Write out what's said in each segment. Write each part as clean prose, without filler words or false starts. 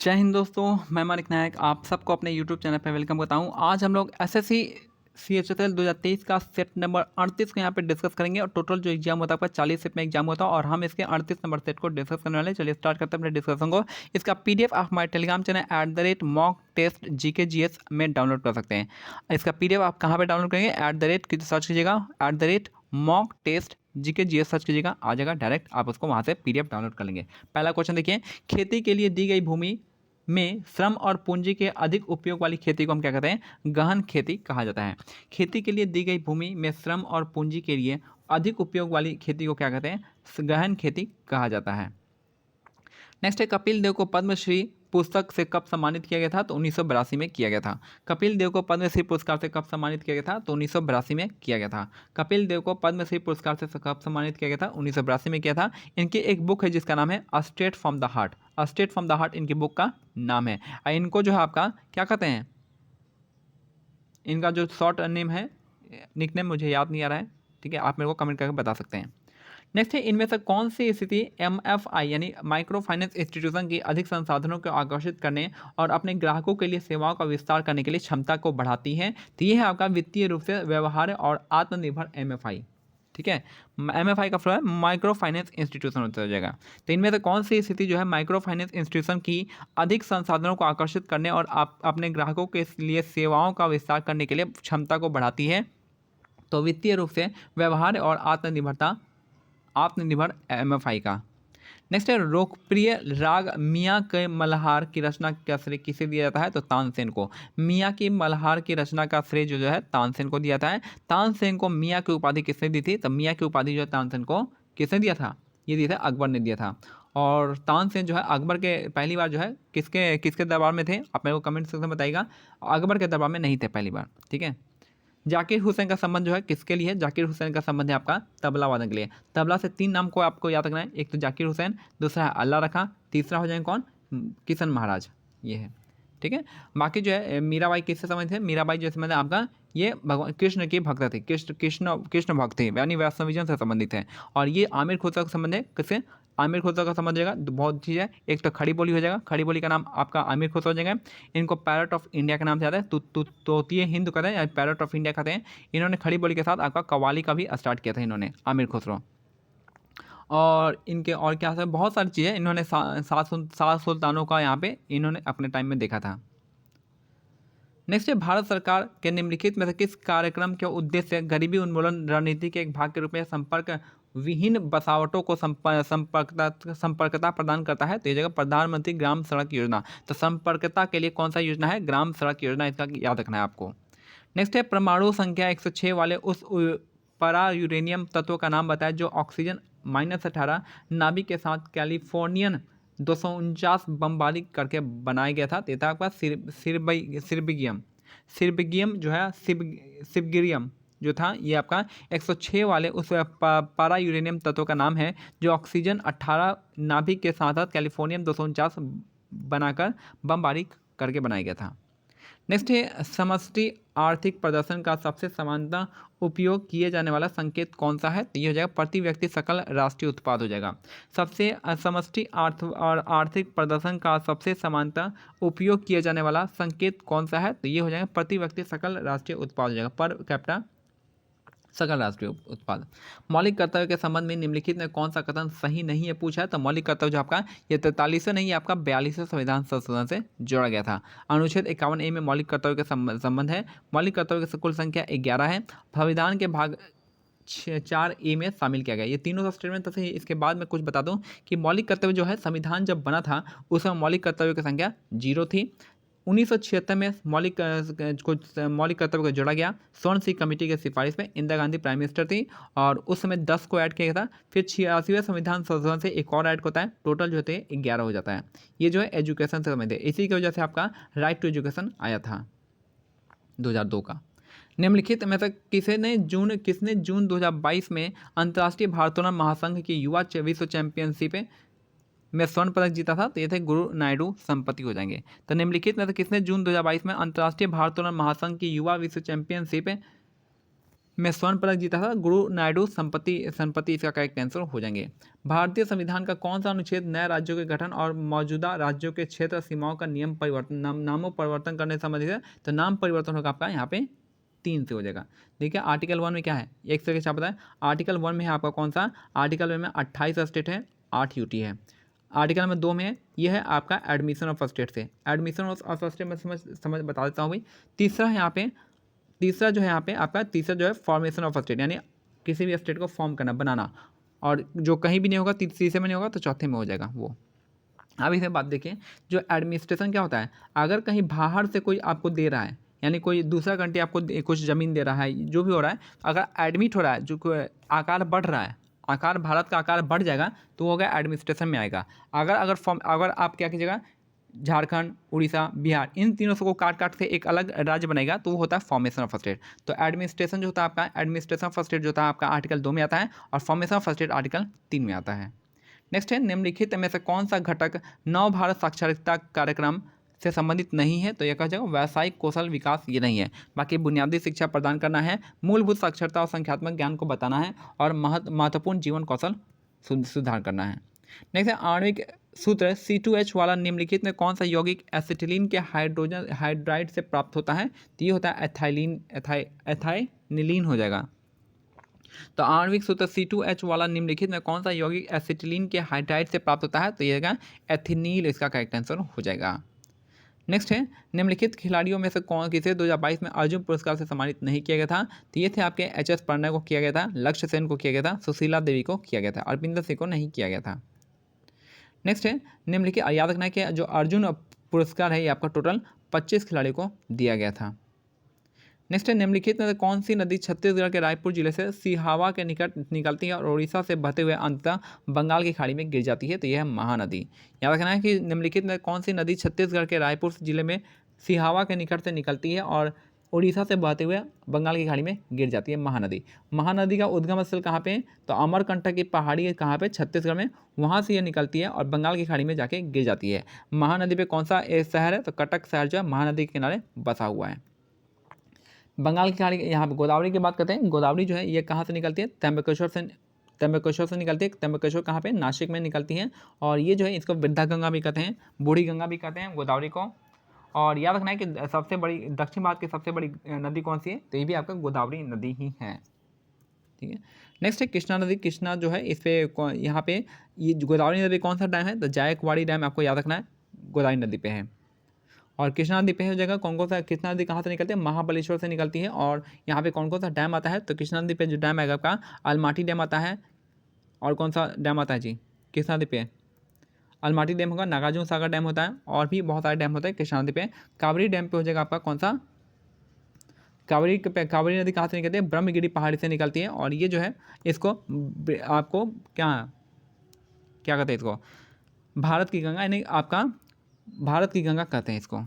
जय हिंद दोस्तों, मैं मानिक नायक आप सबको अपने यूट्यूब चैनल पर वेलकम करता हूं। आज हम लोग एसएससी सीएचएसएल 2023 का सेट नंबर 38 को यहां पे डिस्कस करेंगे और टोटल जो एग्जाम होता है आपका 40 सेट में एग्जाम होता है और हम इसके 38 नंबर सेट को डिस्कस करने वाले हैं। चलिए स्टार्ट करते हैं अपने डिस्कशन को। इसका पीडीएफ आप हमारे Telegram channel @mock test GK GS में डाउनलोड कर सकते हैं। इसका पीडीएफ आप कहाँ पर डाउनलोड करेंगे? सर्च कीजिएगा mock test GK GS search कीजिएगा, आ जाएगा डायरेक्ट, आप उसको वहाँ से पीडीएफ डाउनलोड कर लेंगे। पहला क्वेश्चन देखिए, खेती के लिए दी गई भूमि में श्रम और पूंजी के अधिक उपयोग वाली खेती को हम क्या कहते हैं? गहन खेती कहा जाता है। खेती के लिए दी गई भूमि में श्रम और पूंजी के लिए अधिक उपयोग वाली खेती को क्या कहते हैं? गहन खेती कहा जाता है। नेक्स्ट है, कपिल देव को पद्मश्री पुस्तक से कब सम्मानित किया गया था? तो 1982 में किया गया था। कपिल देव को पद्मश्री पुरस्कार से कब सम्मानित किया गया था? तो 1982 में किया गया था। कपिल देव को पद्मश्री पुरस्कार से कब सम्मानित किया गया था? 1982 में किया था। इनकी एक बुक है जिसका नाम है a straight from the heart. A straight from the heart इनकी बुक का नाम है। इनको जो है आपका क्या कहते हैं? इनका जो शॉर्ट नेम है, निकनेम मुझे याद नहीं आ रहा है, ठीक है, आप मेरे को कमेंट करके बता सकते हैं। नेक्स्ट है, इनमें से कौन सी स्थिति एमएफआई यानी माइक्रो फाइनेंस इंस्टीट्यूशन की अधिक संसाधनों को आकर्षित करने और अपने ग्राहकों के लिए सेवाओं का विस्तार करने के लिए क्षमता को बढ़ाती है? तो ये है आपका वित्तीय रूप से व्यवहार्य और आत्मनिर्भर एमएफआई। ठीक है, एमएफआई का फ्लो है माइक्रो फाइनेंस इंस्टीट्यूशन हो जाएगा। तो इनमें से कौन सी स्थिति जो है माइक्रो फाइनेंस इंस्टीट्यूशन की अधिक संसाधनों को आकर्षित करने और आप अपने ग्राहकों के लिए सेवाओं का विस्तार करने के लिए क्षमता को बढ़ाती है? तो वित्तीय रूप से व्यवहार्य और आत्मनिर्भर एमएफआई का। नेक्स्ट है, लोकप्रिय राग मियाँ के मल्हार की रचना का श्रेय किसे दिया जाता है? तो तानसेन को। मियाँ की मल्हार की रचना का श्रेय जो है तानसेन को दिया जाता है। तानसेन को मियाँ की उपाधि किसने दी थी? तो मियाँ की उपाधि जो है तानसेन को किसने दिया था? ये दिया था अकबर ने दिया था। और तानसेन जो है अकबर के पहली बार जो है किसके किसके दरबार में थे? आप मेरे को कमेंट सेक्शन में बताइएगा। अकबर के दरबार में नहीं थे पहली बार, ठीक है। जाकिर हुसैन का संबंध जो है किसके लिए है? जाकिर हुसैन का संबंध है आपका तबला वादन के लिए। तबला से 3 नाम को आपको याद रखना है, एक तो जाकिर हुसैन, दूसरा है अल्लाह रखा, तीसरा हो जाएंगे कौन? किशन महाराज, ये है, ठीक है। बाकी जो है मीराबाई किससे संबंधित है? मीराबाई जो संबंध है आपका ये भगवान कृष्ण की भक्त थे, कृष्ण भक्त थे, यानी वैष्णविजन से संबंधित है। और ये आमिर खुसरो का संबंध है किससे? आमिर खुसरो का संबंध जाएगा, बहुत चीज़ है, एक तो खड़ी बोली हो जाएगा, खड़ी बोली का नाम आपका आमिर खुसरो हो जाएगा। इनको पैरट ऑफ इंडिया के नाम से याद है, तोतिए हिंद कहते हैं या पैरट ऑफ इंडिया कहते हैं। इन्होंने खड़ी बोली के साथ आपका कव्वाली का भी स्टार्ट किया था इन्होंने, आमिर खुसरो। और इनके और क्या है, बहुत सारी चीज़ें इन्होंने सात सुल्तानों का यहाँ पे इन्होंने अपने टाइम में देखा था। नेक्स्ट है, भारत सरकार के निम्नलिखित में से किस कार्यक्रम के उद्देश्य गरीबी उन्मूलन रणनीति के एक भाग के रूप में संपर्क विहीन बसावटों को संपर्कता प्रदान करता है? तो ये जगह प्रधानमंत्री ग्राम सड़क योजना। तो संपर्कता के लिए कौन सा योजना है? ग्राम सड़क योजना, इसका याद रखना है आपको। नेक्स्ट है, परमाणु संख्या 106 वाले उस परा यूरेनियम तत्व का नाम बताया जो ऑक्सीजन -18 नाभिक के साथ कैलिफोर्नियन 249 बमबारी करके बनाया गया था। तो था आपका सिर्बिगियम। सिर्बिगियम जो है सिबगिरियम जो था ये आपका 106 वाले उस पारा यूरेनियम तत्व का नाम है जो ऑक्सीजन 18 नाभिक के साथ साथ कैलिफोर्नियम 249 बनाकर बमबारी करके बनाया गया था। नेक्स्ट है, समष्टि आर्थिक प्रदर्शन का सबसे समानता उपयोग किए जाने वाला संकेत कौन सा है? तो ये हो जाएगा प्रति व्यक्ति सकल राष्ट्रीय उत्पाद हो जाएगा। सबसे समष्टि आर्थिक प्रदर्शन का सबसे समानता उपयोग किए जाने वाला संकेत कौन सा है? तो ये हो जाएगा प्रति व्यक्ति सकल राष्ट्रीय उत्पाद हो जाएगा, पर कैपिटा सकल राष्ट्रीय उत्पाद। मौलिक कर्तव्य के संबंध में निम्नलिखित में कौन सा कथन सही नहीं है पूछा है? तो मौलिक कर्तव्य जो आपका ये 43वें नहीं, आपका 42वें संविधान संशोधन से जोड़ा गया था। अनुच्छेद 51A में मौलिक कर्तव्य के संबंध है। मौलिक कर्तव्य की कुल संख्या 11 है। संविधान के भाग 4A में शामिल किया गया। ये तीनों स्टेटमेंट तो इसके बाद में कुछ बता दूं कि मौलिक कर्तव्य जो है संविधान जब बना था उस समय मौलिक कर्तव्य की संख्या 0 थी। 1976 में मौलिक कर्तव्य को जोड़ा गया। स्वर्ण सिंह कमेटी के सिफारिश में इंदिरा गांधी प्राइम मिनिस्टर थी और उस समय 10 को ऐड किया गया था। फिर 86वें संविधान संशोधन से एक और ऐड होता है, टोटल जो होते हैं 11 हो जाता है। ये जो है एजुकेशन से संबंधित है, इसी की वजह से आपका राइट टू एजुकेशन आया था 2002 का। निम्नलिखित में से किसने जून 2022 में अंतर्राष्ट्रीय भारोत्तोलन महासंघ की युवा विश्व चैंपियनशिप में स्वर्ण पदक जीता था? तो ये थे गुरु नायडू संपत्ति हो जाएंगे। तो निम्नलिखित में से किसने जून 2022 में अंतर्राष्ट्रीय भारोत्तोलन महासंघ की युवा विश्व चैंपियनशिप में स्वर्ण पदक जीता था। गुरु नायडू संपत्ति इसका करेक्ट आंसर हो जाएंगे। भारतीय संविधान का कौन सा अनुच्छेद नए राज्यों के गठन और मौजूदा राज्यों के क्षेत्र सीमाओं का नियम परिवर्तन नामों परिवर्तन करने से संबंधित है? तो नाम परिवर्तन होगा आपका यहाँ पे 3 से हो जाएगा। देखिए आर्टिकल 1 में क्या है, एक सेकंड आप बताएं। आर्टिकल 1 में है आपका कौन सा, आर्टिकल 1 में 28 स्टेट है, 8 यूटी है। आर्टिकल नंबर 2 में ये है आपका एडमिशन ऑफ स्टेट से, एडमिशन ऑफ स्टेट में समझ बता देता हूँ भाई। तीसरा है यहाँ पे, तीसरा जो है यहाँ पे आपका तीसरा जो है फॉर्मेशन ऑफ स्टेट, यानी किसी भी स्टेट को फॉर्म करना, बनाना, और जो कहीं भी नहीं होगा, तीसरे में नहीं होगा तो चौथे में हो जाएगा वो। अब इसमें बात देखिए, जो एडमिनिस्ट्रेशन क्या होता है, अगर कहीं बाहर से कोई आपको दे रहा है, यानी कोई दूसरा कंट्री आपको कुछ ज़मीन दे रहा है, जो भी हो रहा है, अगर एडमिट हो रहा है, जो आकार बढ़ रहा है, आकार भारत का आकार बढ़ जाएगा तो वो होगा एडमिनिस्ट्रेशन में आएगा। अगर आप क्या कीजिएगा, झारखंड, उड़ीसा, बिहार, इन तीनों को काट के एक अलग राज्य बनेगा तो वो होता है फॉर्मेशन ऑफ स्टेट। तो एडमिनिस्ट्रेशन जो होता है आपका, एडमिनिस्ट्रेशन ऑफ स्टेट जो होता है आपका आर्टिकल 2 में आता है, और फॉर्मेशन ऑफ स्टेट आर्टिकल 3 में आता है। नेक्स्ट है, निम्नलिखित में से कौन सा घटक नव भारत साक्षरता कार्यक्रम से संबंधित नहीं है? तो यह कहा जाएगा व्यावसायिक कौशल विकास, ये नहीं है। बाकी बुनियादी शिक्षा प्रदान करना है, मूलभूत साक्षरता और संख्यात्मक ज्ञान को बताना है, और महत्वपूर्ण जीवन कौशल सुधार करना है। नेक्स्ट है, आणविक सूत्र C2H वाला निम्नलिखित में कौन सा यौगिक एसिटिलीन के हाइड्रोजन हाइड्राइड से प्राप्त होता है? तो ये होता है एथाइनिलीन हो जाएगा। तो आणविक सूत्र C2H वाला निम्नलिखित में कौन सा यौगिक एसिटिलीन के हाइड्राइड से प्राप्त होता है? तो ये एथिनील इसका करेक्ट आंसर हो जाएगा। नेक्स्ट है, निम्नलिखित खिलाड़ियों में से कौन किसे 2022 में अर्जुन पुरस्कार से सम्मानित नहीं किया गया था? तो ये थे आपके HS प्रणय को किया गया था, लक्ष्य सेन को किया गया था, सुशीला देवी को किया गया था, अरविंदर सिंह को नहीं किया गया था। नेक्स्ट है, निम्नलिखित याद रखना है कि जो अर्जुन पुरस्कार है ये आपका टोटल 25 खिलाड़ियों को दिया गया था। नेक्स्ट है, निम्नलिखित में कौन सी नदी छत्तीसगढ़ के रायपुर जिले से सिहावा के निकट निकलती है और उड़ीसा से बहते हुए अंततः बंगाल की खाड़ी में गिर जाती है? तो यह है महानदी। याद रखना है कि निम्नलिखित में कौन सी नदी छत्तीसगढ़ के रायपुर जिले में सिहावा के निकट से निकलती है और उड़ीसा से बहते हुए बंगाल की खाड़ी में गिर जाती है? महानदी। महानदी का उद्गम स्थल कहाँ पे? तो अमरकंटक की पहाड़ी कहाँ पे? छत्तीसगढ़ में, वहाँ से यह निकलती है और बंगाल की खाड़ी में जाके गिर जाती है। महानदी पे कौन सा शहर है? तो कटक शहर जो है महानदी के किनारे बसा हुआ है। बंगाल की खाड़ी, यहाँ पे गोदावरी की बात करते हैं। गोदावरी जो है ये कहाँ से निकलती है? त्र्यंबकेश्वर से निकलती है। त्र्यंबकेश्वर कहाँ पे? नासिक में निकलती है। और ये जो है इसको वृद्धा गंगा भी कहते हैं, बूढ़ी गंगा भी कहते हैं गोदावरी को। और याद रखना है कि सबसे बड़ी दक्षिण भारत की सबसे बड़ी नदी कौन सी है? तो ये भी आपका गोदावरी नदी ही है। ठीक है। नेक्स्ट है कृष्णा नदी। कृष्णा जो है इस पे यहाँ पे ये गोदावरी नदी कौन सा डैम है? तो जायकवाड़ी डैम आपको याद रखना है, गोदावरी नदी पे है। और कृष्णा नदी पे हो जाएगा कौन सा, कृष्णा नदी कहाँ से निकलती है? महाबलेश्वर से निकलती है। और यहाँ पे कौन सा डैम आता है? तो कृष्णा नदी पे जो डैम है आपका अलमाटी डैम आता है। और कौन सा डैम आता है जी कृष्णा नदी पे? अलमाटी डैम होगा, नागार्जुन सागर डैम होता है, और भी बहुत सारे डैम होते हैं कृष्णा नदी पे। कावेरी डैम पे हो जाएगा आपका कौन सा? कावेरी नदी कहाँ से निकलती है? ब्रह्मगिरी पहाड़ी से निकलती है। और ये जो है इसको आपको क्या कहते हैं इसको? भारत की गंगा, यानी आपका भारत की गंगा कहते हैं इसको।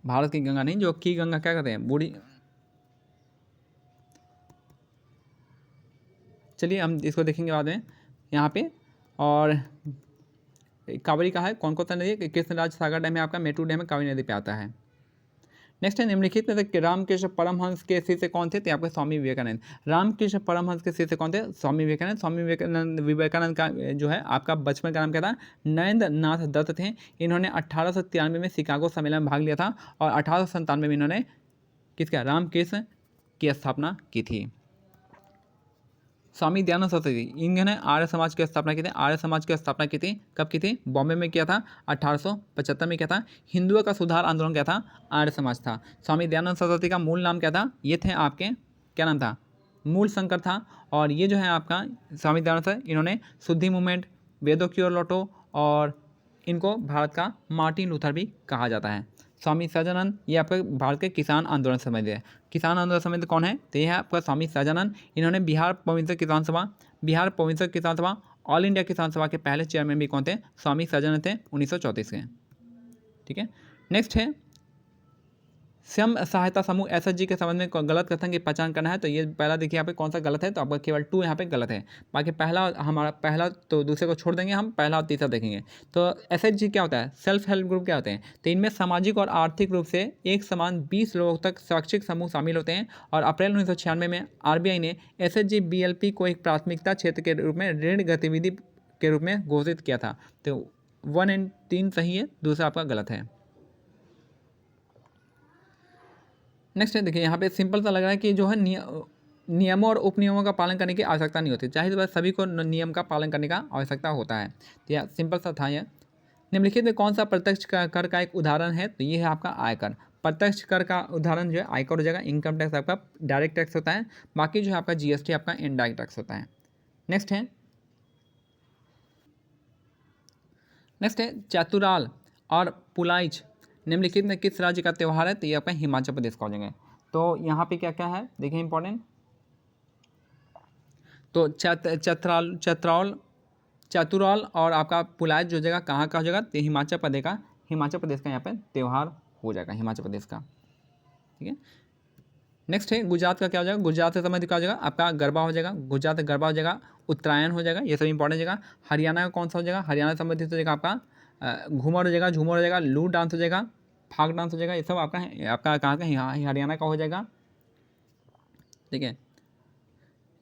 भारत की गंगा नहीं, जो की गंगा क्या कहते हैं? बूढ़ी। चलिए हम इसको देखेंगे बाद में यहाँ पे। और कावेरी का है कौन सा नदी है? कृष्णराज सागर डैम है आपका, मेट्रो डैम है, कावेरी नदी पे आता है। नेक्स्ट है, निम्नलिखित में से रामकृष्ण परमहंस के शिष्य कौन थे? तो आपके स्वामी विवेकानंद। रामकृष्ण परमहंस के शिष्य कौन थे? स्वामी विवेकानंद। स्वामी विवेकानंद का जो है आपका बचपन का नाम क्या था? नरेंद्र नाथ दत्त थे। इन्होंने 1893 में शिकागो सम्मेलन में भाग लिया था, और 1897 में इन्होंने किसका? रामकृष्ण की स्थापना की थी। स्वामी दयानंद सरस्वती, इन्होंने आर्य समाज की स्थापना की थी। आर्य समाज की स्थापना की थी, कब की थी? बॉम्बे में किया था, 1875 में किया था। हिंदुओं का सुधार आंदोलन क्या था? आर्य समाज था। स्वामी दयानंद सरस्वती का मूल नाम क्या था? ये थे आपके, क्या नाम था? मूल शंकर था। और ये जो है आपका स्वामी दयानंद सर, इन्होंने शुद्धि मूवमेंट, वेदों की ओर लौटो, और इनको भारत का मार्टिन लूथर भी कहा जाता है। स्वामी सहजानंद, ये आपके भारत के किसान आंदोलन से संबंधित है। किसान आंदोलन संबंधित कौन है? तो ये है आपका स्वामी सहजानंद। इन्होंने बिहार प्रोविंशियल किसान सभा, ऑल इंडिया किसान सभा के पहले चेयरमैन भी कौन थे? स्वामी सहजानंद थे, 1934 के। ठीक है। नेक्स्ट है, स्वयं सहायता समूह एसएचजी के संबंध में गलत कथन की पहचान करना है। तो ये पहला देखिए यहाँ पे कौन सा गलत है, तो आपका केवल 2 यहाँ पे गलत है। बाकी पहला हमारा पहला तो दूसरे को छोड़ देंगे, हम पहला और तीसरा देखेंगे। तो एसएचजी क्या होता है, सेल्फ हेल्प ग्रुप क्या होते हैं, तो इनमें सामाजिक और आर्थिक रूप से एक समान 20 लोगों तक स्वैच्छिक समूह शामिल होते हैं। और अप्रैल 1996 में आरबीआई ने एसएचजी बीएलपी को एक प्राथमिकता क्षेत्र के रूप में ऋण गतिविधि के रूप में घोषित किया था। तो 1 एंड 3 सही है, दूसरा आपका गलत है। नेक्स्ट है, देखिए यहाँ पे सिंपल सा लग रहा है कि जो है नियमों और उपनियमों का पालन करने की आवश्यकता नहीं होती, चाहे तो सभी को नियम का पालन करने का आवश्यकता होता है। तो यह सिंपल सा था। यह निम्नलिखित में कौन सा प्रत्यक्ष कर का एक उदाहरण है, तो ये है आपका आयकर। प्रत्यक्ष कर का उदाहरण जो है आयकर हो जाएगा। इनकम टैक्स आपका डायरेक्ट टैक्स होता है, बाकी जो है आपका जीएसटी आपका इनडायरेक्ट टैक्स होता है। नेक्स्ट है चतुराल और पुलाइच निम्नलिखित में किस राज्य का त्यौहार है, तो ये आपका हिमाचल प्रदेश का हो जाएंगे। तो यहाँ पे क्या क्या है देखिए इंपॉर्टेंट, तो चतुराल और आपका पुलाइच जो जगह कहाँ का हो जाएगा, तो हिमाचल प्रदेश का यहाँ पे त्यौहार हो जाएगा, हिमाचल प्रदेश का। ठीक है। नेक्स्ट है गुजरात का क्या हो जाएगा, गुजरात से संबंधित क्या हो जाएगा, आपका गरबा हो जाएगा, गुजरात का गरबा हो जाएगा, उत्तरायण हो जाएगा, ये सब इंपॉर्टेंट जगह। हरियाणा का कौन सा हो जाएगा, हरियाणा से संबंधित हो जाएगा आपका घूमर हो जाएगा, झूमर हो जाएगा, लू डांस हो जाएगा, फाग डांस हो जाएगा, ये सब आपका कहाँ का हरियाणा का हो जाएगा। ठीक है।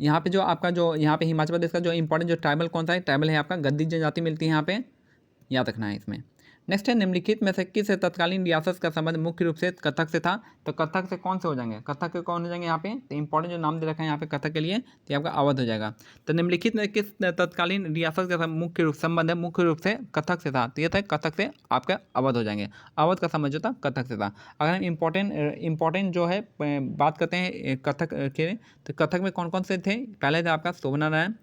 यहाँ पे जो आपका जो यहाँ पे हिमाचल प्रदेश का जो इंपॉर्टेंट जो ट्राइबल कौन सा है, ट्राइबल है आपका गद्दी जनजाति मिलती है यहाँ पे, याद रखना है इसमें। नेक्स्ट है निम्नलिखित में से किस तत्कालीन रियासत का संबंध मुख्य रूप से कथक से था, तो कथक से कौन से हो जाएंगे, कथक के कौन हो जाएंगे यहाँ पे, तो इंपॉर्टेंट जो नाम दे रखा है यहाँ पे कथक के लिए, तो आपका अवध हो जाएगा। तो निम्नलिखित में किस तत्कालीन रियासत का मुख्य रूप संबंध है मुख्य रूप से कथक से था, तो ये था कथक से आपका अवध हो जाएंगे। अवध का संबंध जो था कथक से था। अगर हम इंपॉर्टेंट जो है बात करते हैं कथक के, तो कथक में कौन कौन से थे, पहले था आपका शोभनारायण।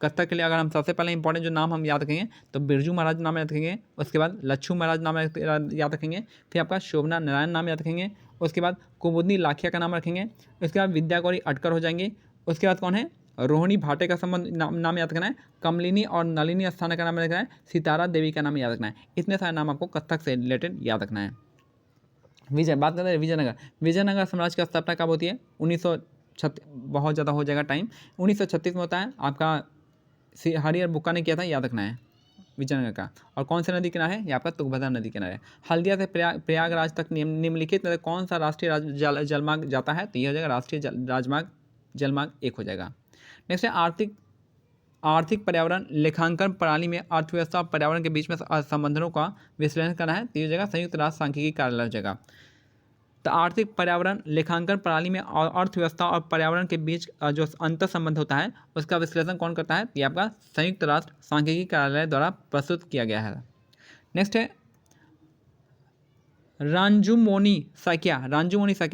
कथक के लिए अगर हम सबसे पहले इंपॉर्टेंट जो नाम हम याद रखेंगे, तो बिरजू महाराज नाम याद रखेंगे, उसके बाद लच्छू महाराज नाम याद रखेंगे, फिर आपका शोभना नारायण नाम याद रखेंगे, उसके बाद कुमुदनी लाखिया का नाम रखेंगे, उसके बाद विद्या गौरी अटकर हो जाएंगे, उसके बाद कौन है रोहिणी भाटे का संबंध नाम याद रखना है, कमलिनी और नलिनी अस्थाना का नाम याद रखना है, सितारा देवी का नाम याद रखना है। इतने सारे नाम आपको कथक से रिलेटेड याद रखना है। बात करते हैं विजयनगर साम्राज्य की स्थापना कब होती है, 1936, बहुत ज़्यादा हो जाएगा टाइम, 1936 में होता है आपका, हरिहर बुक्का ने किया था, याद रखना है विजयनगर का। और कौन से नदी किनारे है, ये आपका तुंगभद्रा नदी किनारे। हल्दिया से प्रयागराज तक निम्नलिखित में कौन सा राष्ट्रीय जलमार्ग जाता है, तो ये हो जाएगा राष्ट्रीय राजमार्ग जलमार्ग 1 हो जाएगा। नेक्स्ट है आर्थिक पर्यावरण लेखांकन प्रणाली में अर्थव्यवस्था और पर्यावरण के बीच में संबंधों का विश्लेषण करना है, तो ये हो जाएगा संयुक्त राष्ट्र सांख्यिकी कार्यालय हो जाएगा। तो आर्थिक पर्यावरण लेखांकन प्रणाली में अर्थव्यवस्था और पर्यावरण के बीच जो अंतर संबंध होता है उसका विश्लेषण कौन करता है, ये आपका संयुक्त राष्ट्र सांख्यिकी कार्यालय द्वारा प्रस्तुत किया गया है। नेक्स्ट है Ranjumoni Saikia,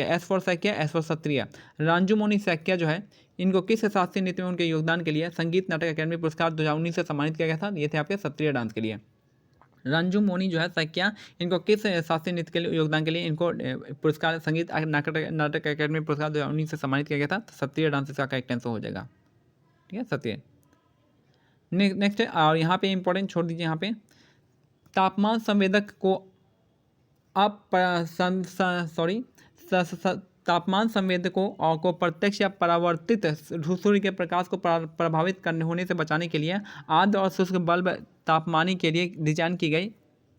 S for Saikia, S for Kshatriya. Ranjumoni Saikia जो है, इनको किस शास्त्रीय नृत्य में उनके योगदान के लिए संगीत नाटक अकादमी पुरस्कार 2019 से सम्मानित किया गया था, ये थे आपके क्षत्रिय डांस के लिए। रंजू मोनी जो है सैकिया, इनको किस शास्त्रीय नृत्य के लिए योगदान के लिए इनको पुरस्कार संगीत नाटक अकादमी पुरस्कार 2019 से सम्मानित किया गया था। तो क्षत्रिय डांस इसका करेक्ट आंसर हो जाएगा। ठीक है, क्षत्रिय। नेक्स्ट है, और यहाँ पे इंपॉर्टेंट छोड़ दीजिए, यहाँ पे तापमान संवेदक को तापमान संवेदकों को प्रत्यक्ष या परावर्तित सूर्य के प्रकाश को प्रभावित करने होने से बचाने के लिए आर्द्र और शुष्क बल्ब तापमानी के लिए डिजाइन की गई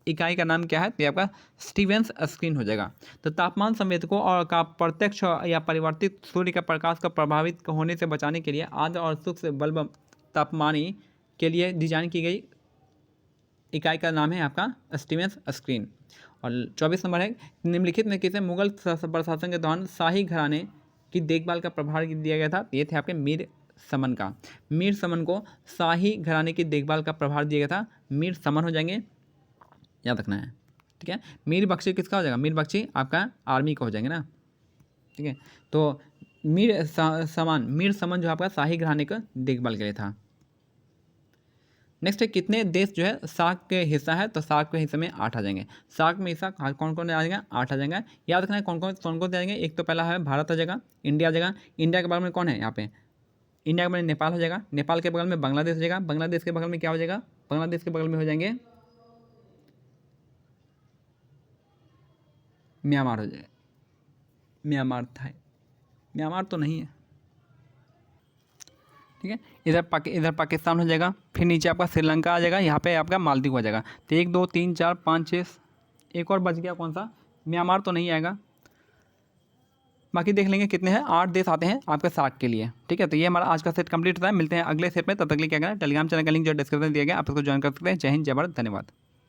इकाई का नाम क्या है, तो आपका स्टीवेंस स्क्रीन हो जाएगा। तो तापमान संवेदकों और का प्रत्यक्ष या परिवर्तित सूर्य के प्रकाश को प्रभावित होने से बचाने के लिए आर्द्र और शुष्क बल्ब तापमानी के लिए डिजाइन की गई इकाई का नाम है आपका स्टीवेंस स्क्रीन। और 24 नंबर है, निम्नलिखित में किसे मुगल प्रशासन के दौरान शाही घराने की देखभाल का प्रभार दिया गया था, ये थे आपके मीर समन का। मीर समन को शाही घराने की देखभाल का प्रभार दिया गया था, मीर समन हो जाएंगे, याद रखना है। ठीक है, मीर बख्शी किसका हो जाएगा, मीर बख्शी आपका आर्मी का हो जाएंगे ना। ठीक है, तो मीर समन जो आपका शाही घराने का देखभाल के लिए था। नेक्स्ट है, कितने देश जो है सार्क के हिस्सा है, तो सार्क के हिस्से में 8 आ जाएंगे। सार्क में हिस्सा कौन कौन आ जाएगा, 8 आ जाएगा। याद रखना है कौन कौन आ जाएंगे। एक तो पहला है भारत आ जाएगा, इंडिया आ जाएगा, इंडिया के बगल में कौन है यहाँ पे, इंडिया के बगल में नेपाल हो जाएगा, नेपाल के बगल में बांग्लादेश हो जाएगा, बांग्लादेश के बगल में क्या हो जाएगा, बांग्लादेश के बगल में हो जाएंगे म्यांमार हो जाएगा, म्यांमार था, म्यांमार तो नहीं है, ठीक है। इधर पाकिस्तान हो जाएगा, फिर नीचे आपका श्रीलंका आ जाएगा, यहाँ पे आपका मालदीव आ जाएगा। तो 1 2 3 4 5 6, एक और बच गया कौन सा, म्यांमार तो नहीं आएगा। बाकी देख लेंगे कितने हैं, 8 देश आते हैं आपके सार्क के लिए, ठीक है। तो ये हमारा आज का सेट कंप्लीट होता है। मिलते हैं अगले सेट में, तब तक के लिए क्या करना है, टेलीग्राम चैनल का लिंक जो डिस्क्रिप्शन दिया गया आप इसको ज्वाइन कर सकते हैं। जय हिंद, जय भारत, धन्यवाद।